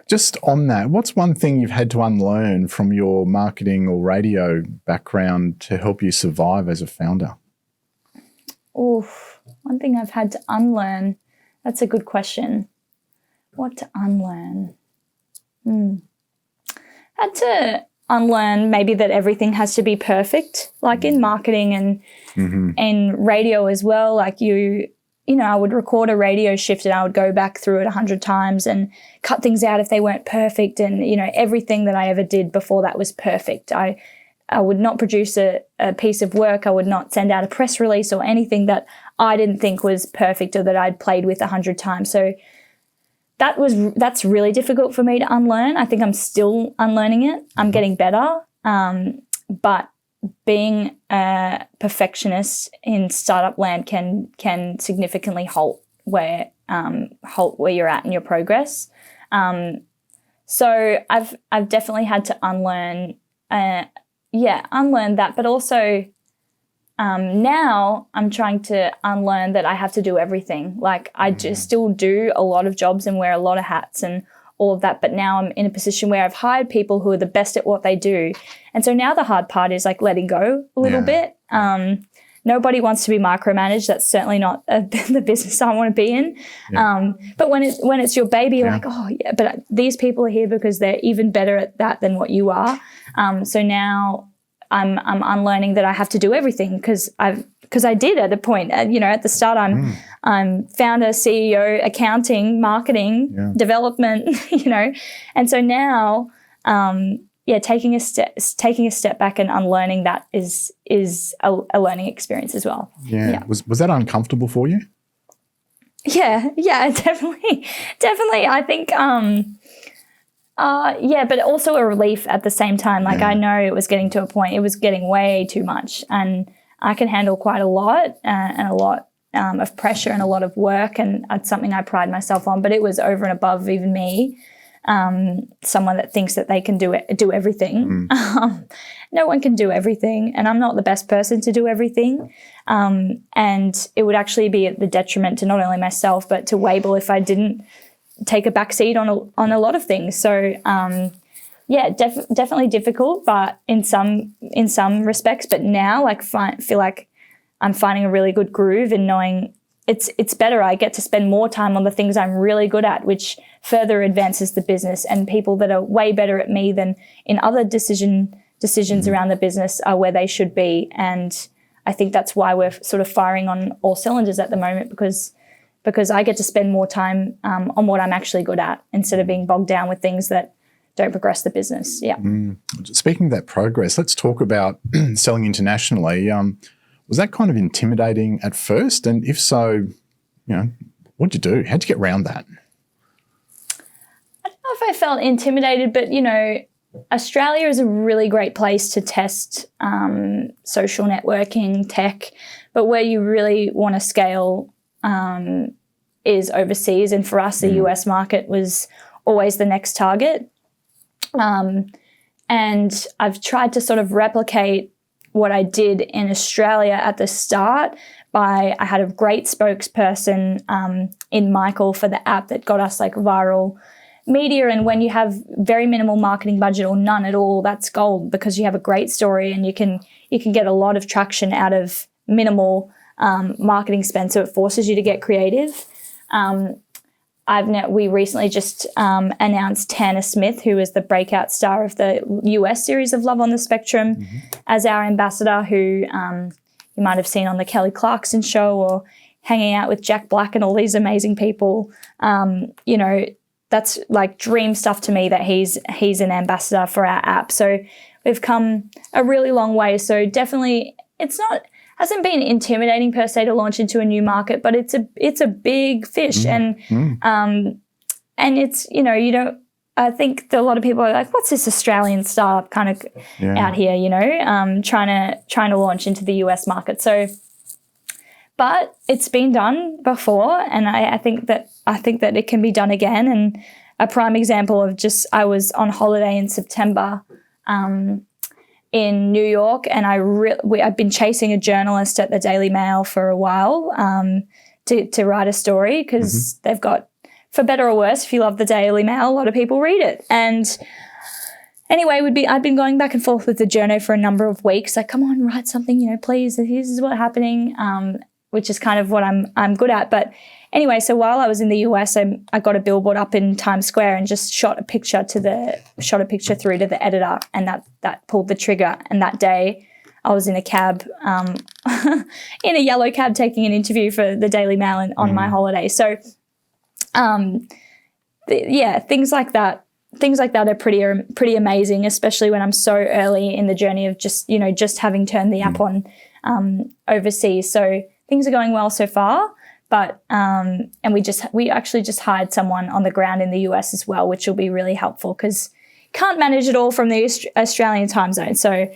Just on that, what's one thing you've had to unlearn from your marketing or radio background to help you survive as a founder? Oof, one thing I've had to unlearn. That's a good question. What to unlearn? Had to unlearn maybe that everything has to be perfect, like in marketing and radio as well. Like I would record a radio shift and I would go back through it 100 times and cut things out if they weren't perfect. And, everything that I ever did before that was perfect. I would not produce a piece of work. I would not send out a press release or anything that I didn't think was perfect or that I'd played with 100 times. So that's really difficult for me to unlearn. I think I'm still unlearning it. I'm getting better. But being a perfectionist in startup land can significantly halt where you're at in your progress. So I've definitely had to unlearn that, but also now I'm trying to unlearn that I have to do everything. Like I just still do a lot of jobs and wear a lot of hats and all of that, but now I'm in a position where I've hired people who are the best at what they do. And so now the hard part is like letting go a little bit. Nobody wants to be micromanaged. That's certainly not the business I want to be in. But when it's your baby, you're like, oh yeah, but these people are here because they're even better at that than what you are. So now I'm unlearning that I have to do everything because I did at a point. At the start, I'm founder, CEO, accounting, marketing, development. And so now, taking a step back and unlearning that is a learning experience as well. Yeah. Was that uncomfortable for you? Yeah, definitely. I think. But also a relief at the same time. Like I know it was getting to a point, it was getting way too much, and I can handle quite a lot and a lot of pressure and a lot of work, and it's something I pride myself on. But it was over and above even me, someone that thinks that they can do everything. No one can do everything, and I'm not the best person to do everything. And it would actually be at the detriment to not only myself but to Wable if I didn't take a back seat on a lot of things. So definitely difficult, but in some respects. But now feel like I'm finding a really good groove and knowing it's better. I get to spend more time on the things I'm really good at, which further advances the business, and people that are way better at me than in other decisions around the business are where they should be. And I think that's why we're sort of firing on all cylinders at the moment, because I get to spend more time on what I'm actually good at instead of being bogged down with things that don't progress the business. Yeah. Speaking of that progress, let's talk about selling internationally. Was that kind of intimidating at first? And if so, what'd you do? How'd you get around that? I don't know if I felt intimidated, but, Australia is a really great place to test social networking, tech, but where you really want to scale is overseas. And for us, the US market was always the next target. And I've tried to sort of replicate what I did in Australia at the start I had a great spokesperson in Michael for the app that got us like viral media. And when you have very minimal marketing budget or none at all, that's gold, because you have a great story and you can get a lot of traction out of minimal marketing spend, so it forces you to get creative. We recently just announced Tanner Smith, who is the breakout star of the US series of Love on the Spectrum, as our ambassador, who you might have seen on the Kelly Clarkson show or hanging out with Jack Black and all these amazing people. You know, that's like dream stuff to me that he's an ambassador for our app. So we've come a really long way. So definitely hasn't been intimidating per se to launch into a new market, but it's a big fish. And it's, you know, I think that a lot of people are like, what's this Australian startup kind of out here, you know, trying to launch into the US market. So, but it's been done before, and I think that it can be done again. And a prime example of I was on holiday in September in New York, and I've been chasing a journalist at the Daily Mail for a while to write a story, because they've got, for better or worse, if you love the Daily Mail, a lot of people read it. And anyway, I'd been going back and forth with the journo for a number of weeks, like, come on, write something, you know, please, this is what's happening, which is kind of what I'm good at. But anyway, so while I was in the US, I got a billboard up in Times Square and just shot a picture through to the editor, and that pulled the trigger. And that day I was in a cab, in a yellow cab, taking an interview for the Daily Mail on my holiday. So, things like that are pretty amazing, especially when I'm so early in the journey of just having turned the app on overseas. So things are going well so far. But and we actually just hired someone on the ground in the US as well, which will be really helpful, because can't manage it all from the Australian time zone. So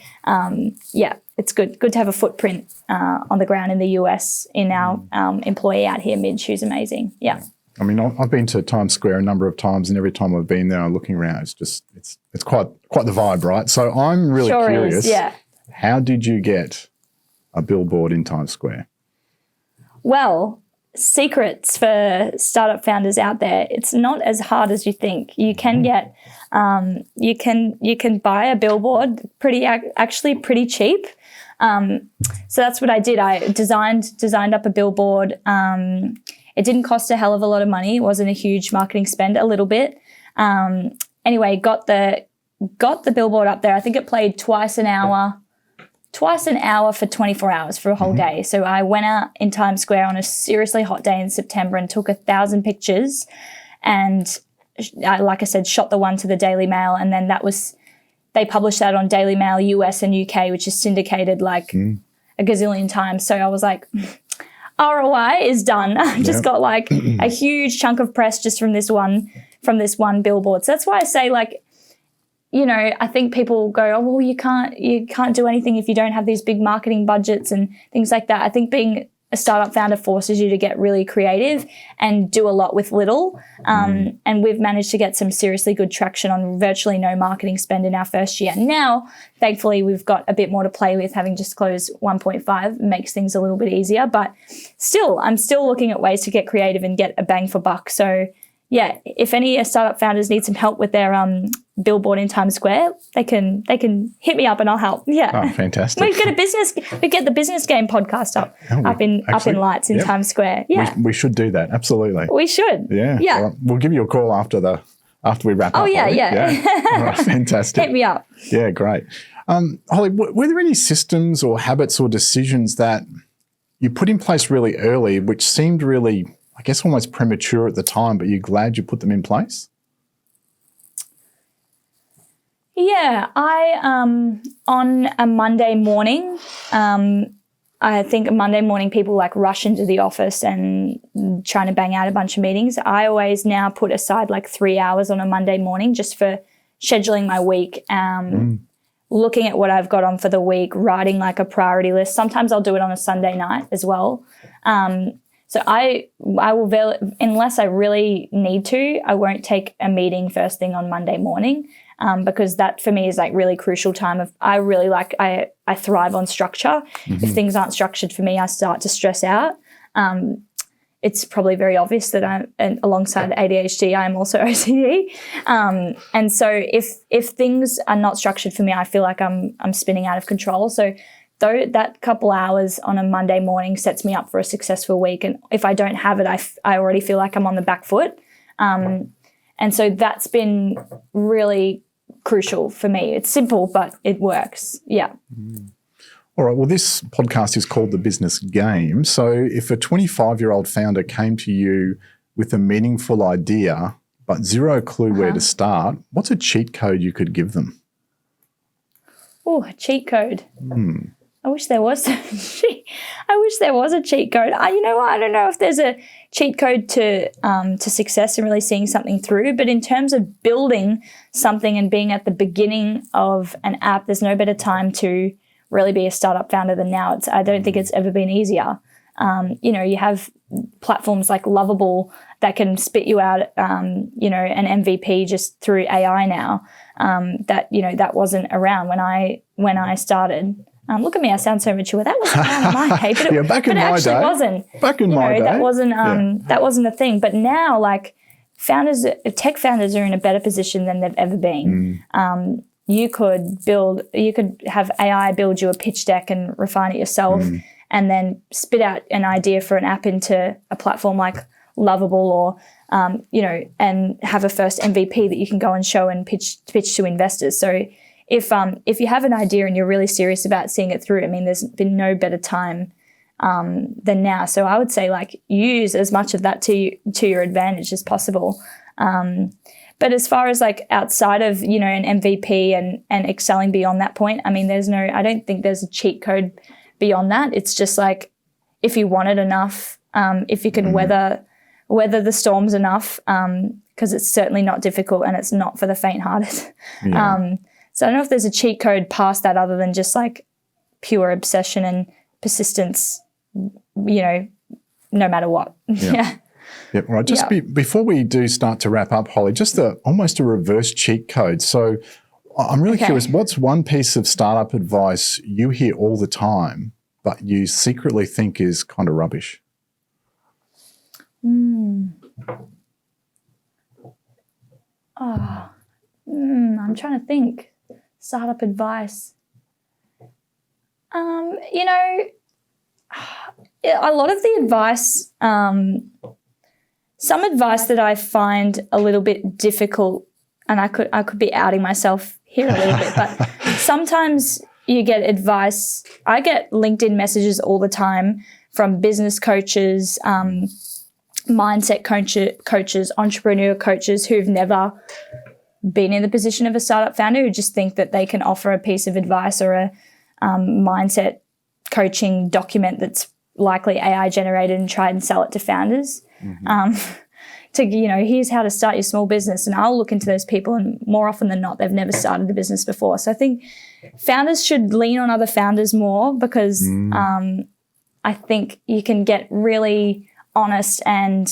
it's good to have a footprint on the ground in the US in our employee out here, Midge, who's amazing. Yeah. I mean, I've been to Times Square a number of times, and every time I've been there, I'm looking around. It's quite the vibe, right? So I'm really curious. Yeah. How did you get a billboard in Times Square? Well, secrets for startup founders out there. It's not as hard as you think. You can get, you can buy a billboard actually pretty cheap. So that's what I did. I designed up a billboard. It didn't cost a hell of a lot of money. It wasn't a huge marketing spend, a little bit. Anyway, got the billboard up there. I think it played twice an hour for 24 hours for a whole day. So I went out in Times Square on a seriously hot day in September and took 1,000 pictures, and like I said, shot the one to the Daily Mail, and then they published that on Daily Mail US and UK, which is syndicated like a gazillion times. So I was like, ROI is done. I just got like a huge chunk of press just from this one billboard. So that's why I say, like, you know, I think people go, oh, well, you can't do anything if you don't have these big marketing budgets and things like that. I think being a startup founder forces you to get really creative and do a lot with little. And we've managed to get some seriously good traction on virtually no marketing spend in our first year. Now, thankfully, we've got a bit more to play with. Having just closed 1.5 makes things a little bit easier. But still, I'm still looking at ways to get creative and get a bang for buck. So yeah, if any startup founders need some help with their billboard in Times Square, they can hit me up and I'll help. Yeah. Oh, fantastic. We get the Business Game podcast up in lights in Times Square. Yeah. We should do that. Absolutely. We should. Yeah. Yeah. Well, we'll give you a call after we wrap up. Oh yeah, yeah. All right, fantastic. Hit me up. Yeah, great. Holly, were there any systems or habits or decisions that you put in place really early, which seemed really, I guess, almost premature at the time, but you're glad you put them in place? Yeah, I on a Monday morning, I think a Monday morning people like rush into the office and trying to bang out a bunch of meetings. I always now put aside like 3 hours on a Monday morning just for scheduling my week, looking at what I've got on for the week, writing like a priority list. Sometimes I'll do it on a Sunday night as well. So I will, unless I really need to, I won't take a meeting first thing on Monday morning, because that for me is like really crucial time. I thrive on structure. If things aren't structured for me, I start to stress out. It's probably very obvious that alongside ADHD, I'm also OCD. And so if things are not structured for me, I feel like I'm spinning out of control. So though that couple hours on a Monday morning sets me up for a successful week. And if I don't have it, I already feel like I'm on the back foot. And so that's been really crucial for me. It's simple, but it works. Yeah. All right. Well, this podcast is called The Business Game. So if a 25-year-old founder came to you with a meaningful idea but zero clue where to start, what's a cheat code you could give them? Oh, a cheat code. I wish there was. I wish there was a cheat code. You know what? I don't know if there's a cheat code to success and really seeing something through. But in terms of building something and being at the beginning of an app, there's no better time to really be a startup founder than now. I don't think it's ever been easier. You have platforms like Lovable that can spit you out, an MVP just through AI now. That wasn't around when I started. Look at me, I sound so mature. That wasn't around in my day, but back in my day. Wasn't. Back in my day. That wasn't a thing. But now, like, tech founders are in a better position than they've ever been. You could have AI build you a pitch deck and refine it yourself, and then spit out an idea for an app into a platform like Lovable, or and have a first MVP that you can go and show and pitch to investors. So if you have an idea and you're really serious about seeing it through, I mean, there's been no better time than now. So I would say, like, use as much of that to your advantage as possible. But as far as, like, outside of, an MVP and excelling beyond that point, I mean, I don't think there's a cheat code beyond that. It's just like, if you want it enough, if you can weather the storms enough, because it's certainly not difficult and it's not for the faint-hearted. Yeah. So I don't know if there's a cheat code past that other than just, like, pure obsession and persistence, no matter what. Yeah. Yep. Right. Just before we do start to wrap up, Holly, just almost a reverse cheat code. So I'm really curious, what's one piece of startup advice you hear all the time, but you secretly think is kind of rubbish? I'm trying to think. Startup advice. A lot of the advice, some advice that I find a little bit difficult, and I could be outing myself here a little bit, but sometimes you get advice. I get LinkedIn messages all the time from business coaches, mindset coaches, entrepreneur coaches who've never been in the position of a startup founder, who just think that they can offer a piece of advice or a mindset coaching document that's likely AI generated and try and sell it to founders. Here's how to start your small business. And I'll look into those people, and more often than not, they've never started a business before. So I think founders should lean on other founders more, because I think you can get really honest and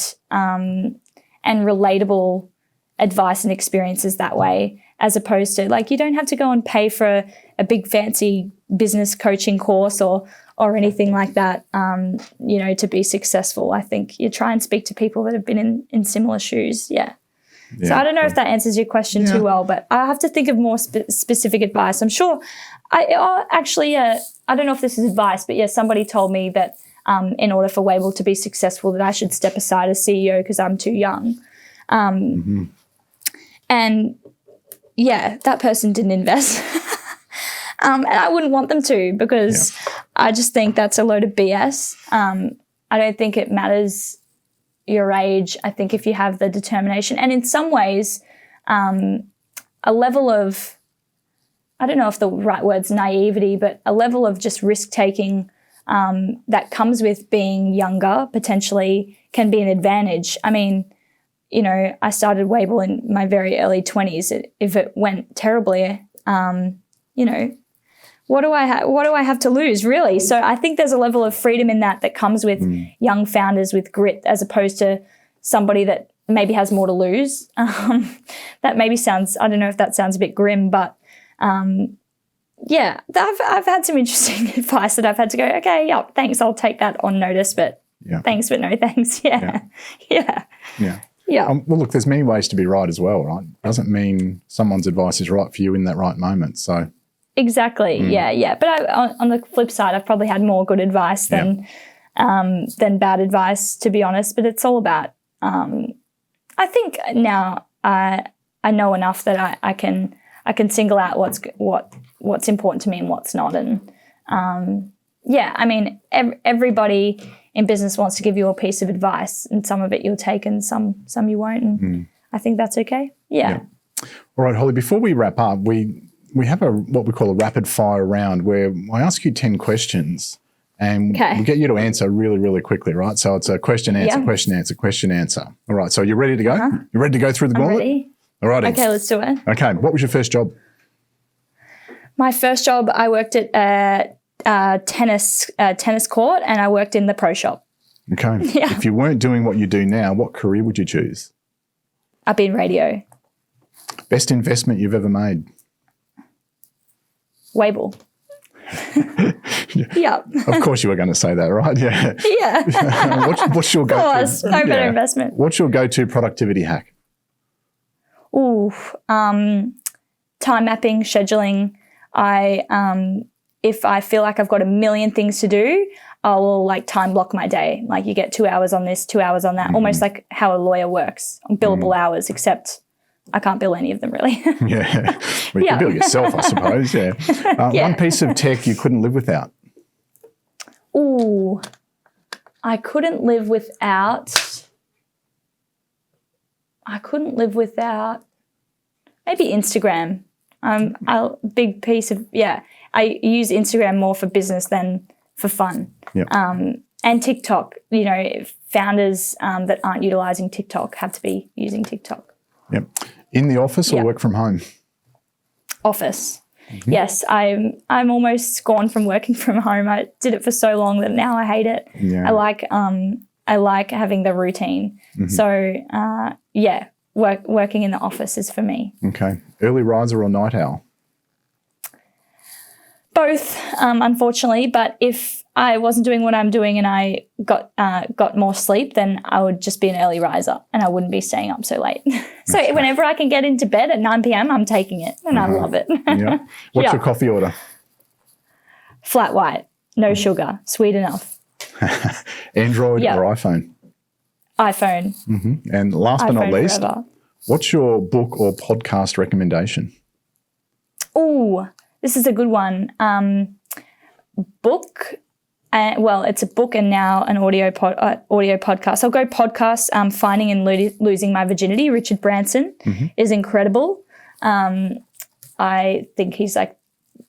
relatable advice and experiences that way, as opposed to, like, you don't have to go and pay for a big fancy business coaching course or anything like that, to be successful. I think you try and speak to people that have been in similar shoes. Yeah. So I don't know if that answers your question too well, but I have to think of more specific advice. I'm sure I don't know if this is advice, but somebody told me that in order for Wable to be successful, that I should step aside as CEO because I'm too young. And that person didn't invest. And I wouldn't want them to, because I just think that's a load of BS. I don't think it matters your age. I think if you have the determination, and in some ways, a level of, I don't know if the right word's naivety, but a level of just risk-taking that comes with being younger potentially can be an advantage. I mean, I started Wable in my very early 20s. If it went terribly, what do I have to lose, really? So I think there's a level of freedom in that comes with young founders with grit, as opposed to somebody that maybe has more to lose. That maybe sounds, I don't know if that sounds a bit grim, but I've had some interesting advice that I've had to go, okay, thanks, I'll take that on notice, but thanks, but no thanks. Yeah. Well, look, there's many ways to be right as well, right? Doesn't mean someone's advice is right for you in that right moment. So Exactly. Yeah. But on the flip side, I've probably had more good advice than bad advice, to be honest. But it's all about, I think now I know enough that I can single out what's important to me and what's not. And I mean, everybody in business wants to give you a piece of advice, and some of it you'll take and some you won't. And I think that's okay. Yeah. All right, Holly, before we wrap up, we have what we call a rapid fire round where I ask you 10 questions and we get you to answer really, really quickly, right? So it's a question, answer, question, answer, question, answer. All right, so you ready to go? You ready to go through the gauntlet? Ready. All right. Okay, let's do it. Okay, what was your first job? My first job, I worked at tennis court, and I worked in the pro shop. Okay. Yeah. If you weren't doing what you do now, what career would you choose? I've been radio. Best investment you've ever made? Wable. Yeah. Of course you were going to say that, right? Yeah. Yeah. What's your go-to? Of course, no better investment. What's your go-to productivity hack? Ooh, time mapping, scheduling. If I feel like I've got a million things to do, I will like time block my day. Like you get 2 hours on this, 2 hours on that, almost like how a lawyer works on billable hours, except I can't bill any of them really. Yeah. Well, you can bill yourself, I suppose. Yeah. One piece of tech you couldn't live without? Ooh, I couldn't live without maybe Instagram. A big piece of, I use Instagram more for business than for fun. Yep. And TikTok, founders that aren't utilizing TikTok have to be using TikTok. Yep. In the office or work from home? Office. Yes, I'm almost gone from working from home. I did it for so long that now I hate it. Yeah. I like having the routine. So working in the office is for me. Okay. Early riser or night owl? Both, unfortunately. But if I wasn't doing what I'm doing and I got more sleep, then I would just be an early riser and I wouldn't be staying up so late. So whenever I can get into bed at 9 p.m, I'm taking it and I love it. Yeah. What's your coffee order? Flat white, no sugar, sweet enough. Android or iPhone? iPhone. And last but not least, forever. What's your book or podcast recommendation? Ooh, this is a good one. Book. Well, it's a book and now an audio podcast. I'll go podcast. Finding and Losing My Virginity. Richard Branson is incredible. I think he's like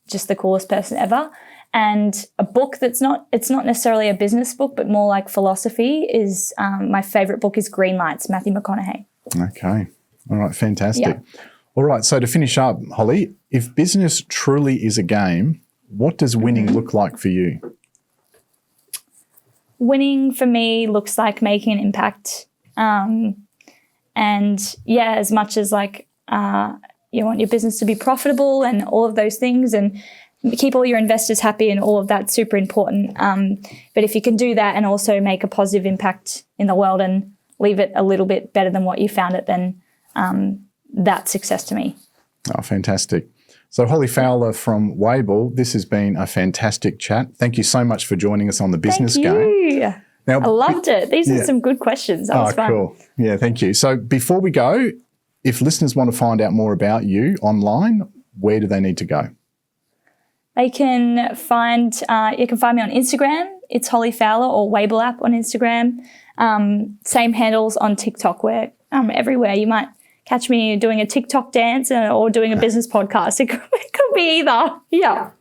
just the coolest person ever. And a book it's not necessarily a business book, but more like philosophy is my favorite book is Green Lights, Matthew McConaughey. Okay. All right. Fantastic. Yeah. All right. So to finish up, Holly, if business truly is a game, what does winning look like for you? Winning for me looks like making an impact. As much as like you want your business to be profitable and all of those things and keep all your investors happy and all of that's super important. But if you can do that and also make a positive impact in the world and leave it a little bit better than what you found it, then that's success to me. Oh, fantastic. So Holly Fowler from Wable, this has been a fantastic chat. Thank you so much for joining us on The Business Game. Now, I loved it. These are some good questions. That was fun. Cool. Yeah, thank you. So before we go, if listeners want to find out more about you online, where do they need to go? They can find me on Instagram. It's Holly Fowler or Wable app on Instagram. Same handles on TikTok. Where everywhere. You might catch me doing a TikTok dance or doing a business podcast. It could be either. Yeah.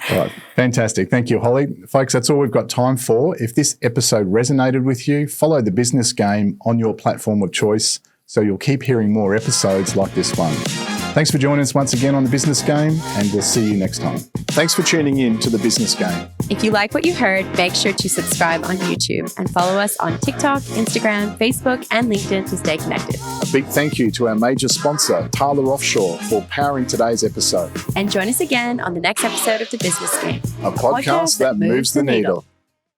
All right. Fantastic. Thank you, Holly. Folks, that's all we've got time for. If this episode resonated with you, follow The Business Game on your platform of choice so you'll keep hearing more episodes like this one. Thanks for joining us once again on The Business Game, and we'll see you next time. Thanks for tuning in to The Business Game. If you like what you heard, make sure to subscribe on YouTube and follow us on TikTok, Instagram, Facebook, and LinkedIn to stay connected. A big thank you to our major sponsor, Fowler Offshore, for powering today's episode. And join us again on the next episode of The Business Game, a podcast that moves the needle.